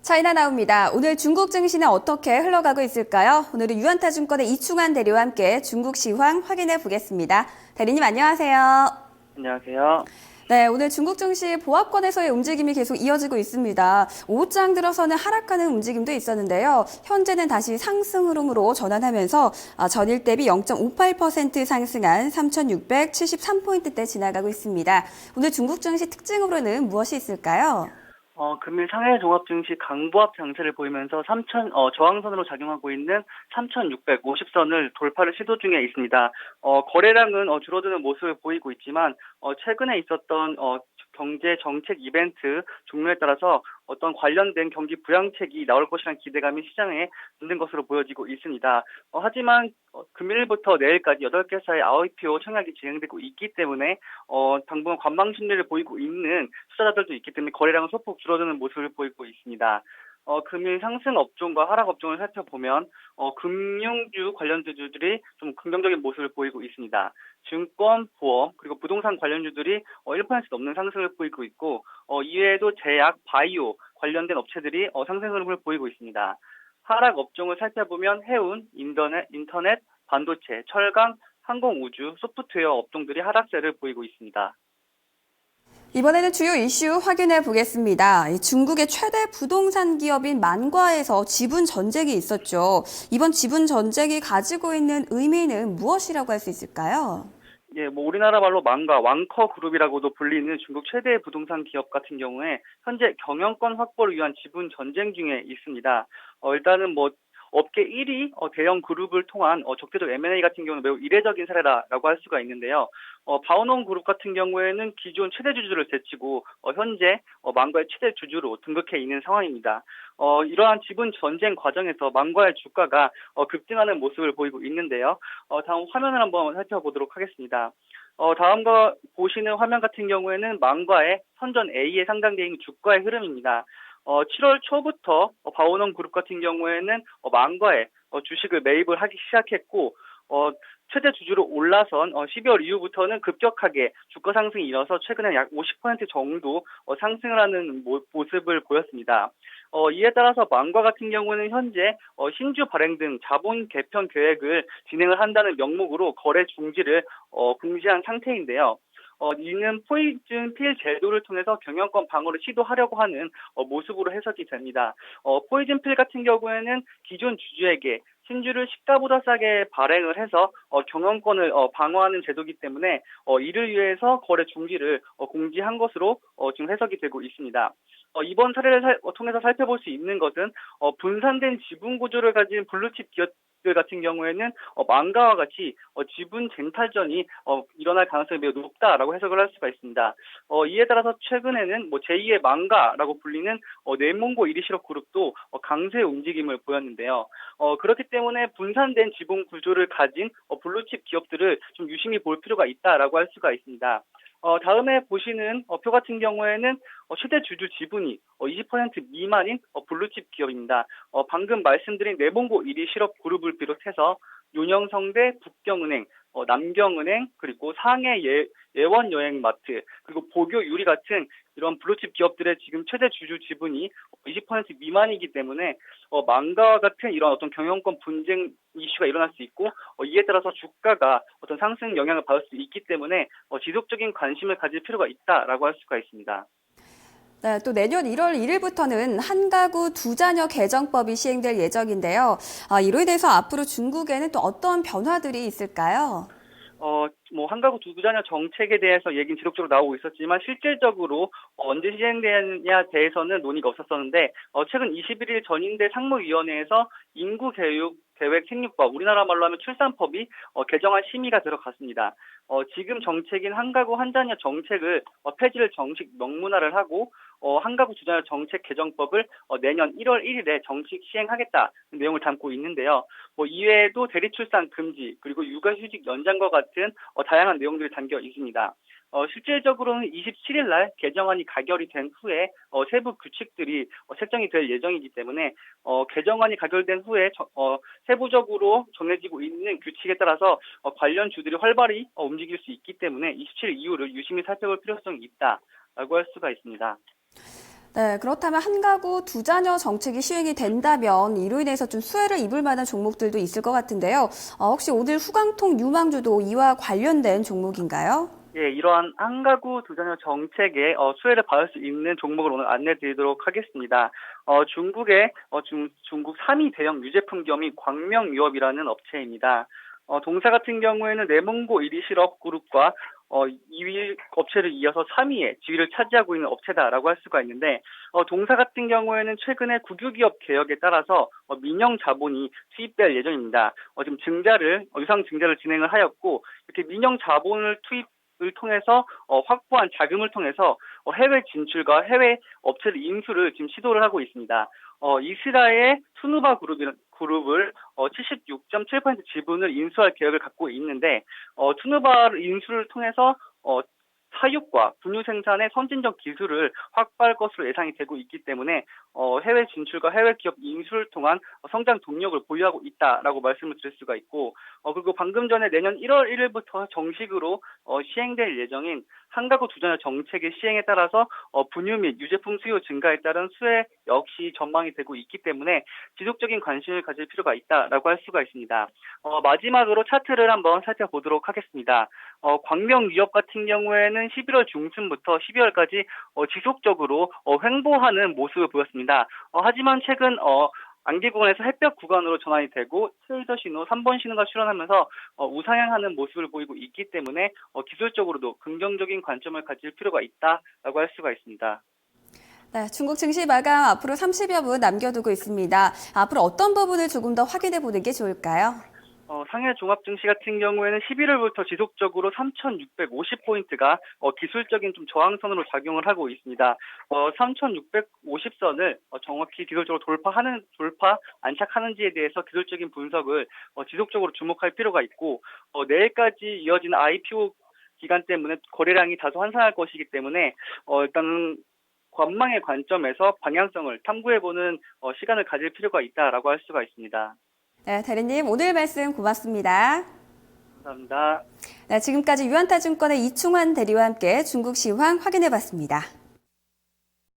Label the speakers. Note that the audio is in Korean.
Speaker 1: 차이나 나옵니다. 오늘 중국 증시는 어떻게 흘러가고 있을까요? 오늘은 유한타증권의 이충환 대리와 함께 중국 시황 확인해 보겠습니다. 대리님 안녕하세요.
Speaker 2: 안녕하세요.
Speaker 1: 네, 오늘 중국 증시 보합권에서의 움직임이 계속 이어지고 있습니다. 오후장 들어서는 하락하는 움직임도 있었는데요. 현재는 다시 상승 흐름으로 전환하면서 전일 대비 0.58% 상승한 3,673포인트대 지나가고 있습니다. 오늘 중국 증시 특징으로는 무엇이 있을까요?
Speaker 2: 금일 상해 종합 증시 강보합 장세를 보이면서 저항선으로 작용하고 있는 3,650선을 돌파를 시도 중에 있습니다. 거래량은 줄어드는 모습을 보이고 있지만 최근에 있었던 경제 정책 이벤트 종료에 따라서 어떤 관련된 경기 부양책이 나올 것이라는 기대감이 시장에 있는 것으로 보여지고 있습니다. 하지만 금일부터 내일까지 8개사의 IPO 청약이 진행되고 있기 때문에 당분간 관망 심리를 보이고 있는 투자자들도 있기 때문에 거래량은 소폭 줄어드는 모습을 보이고 있습니다. 금일 상승 업종과 하락 업종을 살펴보면 금융주 관련주들이 좀 긍정적인 모습을 보이고 있습니다. 증권, 보험, 그리고 부동산 관련주들이 1% 넘는 상승을 보이고 있고 이외에도 제약, 바이오 관련된 업체들이 상승 흐름을 보이고 있습니다. 하락 업종을 살펴보면 해운, 인터넷, 반도체, 철강, 항공우주, 소프트웨어 업종들이 하락세를 보이고 있습니다.
Speaker 1: 이번에는 주요 이슈 확인해 보겠습니다. 중국의 최대 부동산 기업인 만과에서 지분 전쟁이 있었죠. 이번 지분 전쟁이 가지고 있는 의미는 무엇이라고 할 수 있을까요?
Speaker 2: 예, 우리나라 말로 망가, 왕커 그룹이라고도 불리는 중국 최대 부동산 기업 같은 경우에 현재 경영권 확보를 위한 지분 전쟁 중에 있습니다. 일단은 업계 1위 대형 그룹을 통한 적대적 M&A 같은 경우는 매우 이례적인 사례라고 할 수가 있는데요. 바오농 그룹 같은 경우에는 기존 최대 주주를 제치고 현재 망과의 최대 주주로 등극해 있는 상황입니다. 이러한 지분 전쟁 과정에서 망과의 주가가 급등하는 모습을 보이고 있는데요. 다음 화면을 한번 살펴보도록 하겠습니다. 다음과 보시는 화면 같은 경우에는 망과의 선전 A에 상장되어 있는 주가의 흐름입니다. 7월 초부터 바오농 그룹 같은 경우에는 망과의 주식을 매입을 하기 시작했고 최대 주주로 올라선 12월 이후부터는 급격하게 주가 상승이 일어서 최근에 약 50% 정도 상승을 하는 모습을 보였습니다. 이에 따라서 망과 같은 경우는 현재 신주 발행 등 자본 개편 계획을 진행을 한다는 명목으로 거래 중지를 금지한 상태인데요. 이는 포이즌 필 제도를 통해서 경영권 방어를 시도하려고 하는 모습으로 해석이 됩니다. 포이즌 필 같은 경우에는 기존 주주에게 신주를 시가보다 싸게 발행을 해서 경영권을 방어하는 제도이기 때문에 이를 위해서 거래 중지를 공지한 것으로 지금 해석이 되고 있습니다. 이번 사례를 통해서 살펴볼 수 있는 것은 분산된 지분 구조를 가진 블루칩 기업들 같은 경우에는 망가와 같이 지분 쟁탈전이 일어날 가능성이 매우 높다라고 해석을 할 수가 있습니다. 이에 따라서 최근에는 제2의 망가라고 불리는 내몽고 이리시럽 그룹도 강세 움직임을 보였는데요. 그렇기 때문에 분산된 지분 구조를 가진 블루칩 기업들을 좀 유심히 볼 필요가 있다라고 할 수가 있습니다. 다음에 보시는 표 같은 경우에는 최대 주주 지분이 20% 미만인 블루칩 기업입니다. 방금 말씀드린 내봉고 1위 실업 그룹을 비롯해서 윤영성대, 북경은행, 남경은행, 그리고 상해 예원여행마트, 그리고 보교유리 같은 이런 블루칩 기업들의 지금 최대 주주 지분이 20% 미만이기 때문에 망가와 같은 이런 어떤 경영권 분쟁 이슈가 일어날 수 있고 이에 따라서 주가가 어떤 상승 영향을 받을 수 있기 때문에 지속적인 관심을 가질 필요가 있다라고 할 수가 있습니다.
Speaker 1: 네, 또 내년 1월 1일부터는 한 가구 두 자녀 개정법이 시행될 예정인데요. 이로 인해서 앞으로 중국에는 또 어떤 변화들이 있을까요?
Speaker 2: 한 가구 두 자녀 정책에 대해서 얘기는 지속적으로 나오고 있었지만 실질적으로 언제 시행되느냐에 대해서는 논의가 없었었는데 최근 21일 전인대 상무위원회에서 인구교육 계획 생육법, 우리나라 말로 하면 출산법이 개정안 심의가 들어갔습니다. 지금 정책인 한 가구 한 자녀 정책을 폐지를 정식 명문화를 하고 한 가구 두 자녀 정책 개정법을 내년 1월 1일에 정식 시행하겠다는 내용을 담고 있는데요. 이외에도 대리출산 금지 그리고 육아휴직 연장과 같은 다양한 내용들이 담겨 있습니다. 실질적으로는 27일 날 개정안이 가결이 된 후에 세부 규칙들이 책정이 될 예정이기 때문에 개정안이 가결된 후에 세부적으로 정해지고 있는 규칙에 따라서 관련 주들이 활발히 움직일 수 있기 때문에 27일 이후를 유심히 살펴볼 필요성이 있다라고 할 수가 있습니다.
Speaker 1: 네, 그렇다면 한 가구 두 자녀 정책이 시행이 된다면 이로 인해서 좀 수혜를 입을 만한 종목들도 있을 것 같은데요. 혹시 오늘 후광통 유망주도 이와 관련된 종목인가요?
Speaker 2: 예, 이러한 한 가구 두 자녀 정책에 수혜를 받을 수 있는 종목을 오늘 안내 드리도록 하겠습니다. 중국의 중국 3위 대형 유제품 기업이 광명유업이라는 업체입니다. 동사 같은 경우에는 내몽고 1위 실업그룹과 2위 업체를 이어서 3위에 지위를 차지하고 있는 업체다라고 할 수가 있는데, 동사 같은 경우에는 최근에 국유기업 개혁에 따라서 민영 자본이 투입될 예정입니다. 지금 유상 증자를 진행을 하였고, 이렇게 민영 자본을 투입을 통해서 확보한 자금을 통해서 해외 진출과 해외 업체를 인수를 지금 시도를 하고 있습니다. 이스라엘 투누바 그룹을 76.7% 지분을 인수할 계획을 갖고 있는데, 투누바 인수를 통해서 사육과 분유 생산의 선진적 기술을 확보할 것으로 예상이 되고 있기 때문에 해외 진출과 해외 기업 인수를 통한 성장 동력을 보유하고 있다라고 말씀을 드릴 수가 있고, 그리고 방금 전에 내년 1월 1일부터 정식으로 시행될 예정인 한 가구 두 자녀 정책의 시행에 따라서 분유 및 유제품 수요 증가에 따른 수혜 역시 전망이 되고 있기 때문에 지속적인 관심을 가질 필요가 있다라고 할 수가 있습니다. 마지막으로 차트를 한번 살펴보도록 하겠습니다. 광명유업 같은 경우에는 11월 중순부터 12월까지 지속적으로 횡보하는 모습을 보였습니다. 하지만 최근 안개 구간에서 햇볕 구간으로 전환이 되고 트레이더 신호 3번 신호가 출현하면서 우상향하는 모습을 보이고 있기 때문에 기술적으로도 긍정적인 관점을 가질 필요가 있다라고 할 수가 있습니다.
Speaker 1: 네, 중국 증시 마감 앞으로 30여 분 남겨두고 있습니다. 앞으로 어떤 부분을 조금 더 확인해 보는 게 좋을까요?
Speaker 2: 상해 종합증시 같은 경우에는 11월부터 지속적으로 3,650포인트가 기술적인 좀 저항선으로 작용을 하고 있습니다. 3,650선을 정확히 기술적으로 안착하는지에 대해서 기술적인 분석을 지속적으로 주목할 필요가 있고, 내일까지 이어지는 IPO 기간 때문에 거래량이 다소 한산할 것이기 때문에 일단은 관망의 관점에서 방향성을 탐구해보는 시간을 가질 필요가 있다라고 할 수가 있습니다.
Speaker 1: 네, 대리님 오늘 말씀 고맙습니다.
Speaker 2: 감사합니다.
Speaker 1: 네, 지금까지 유한타증권의 이충환 대리와 함께 중국 시황 확인해 봤습니다.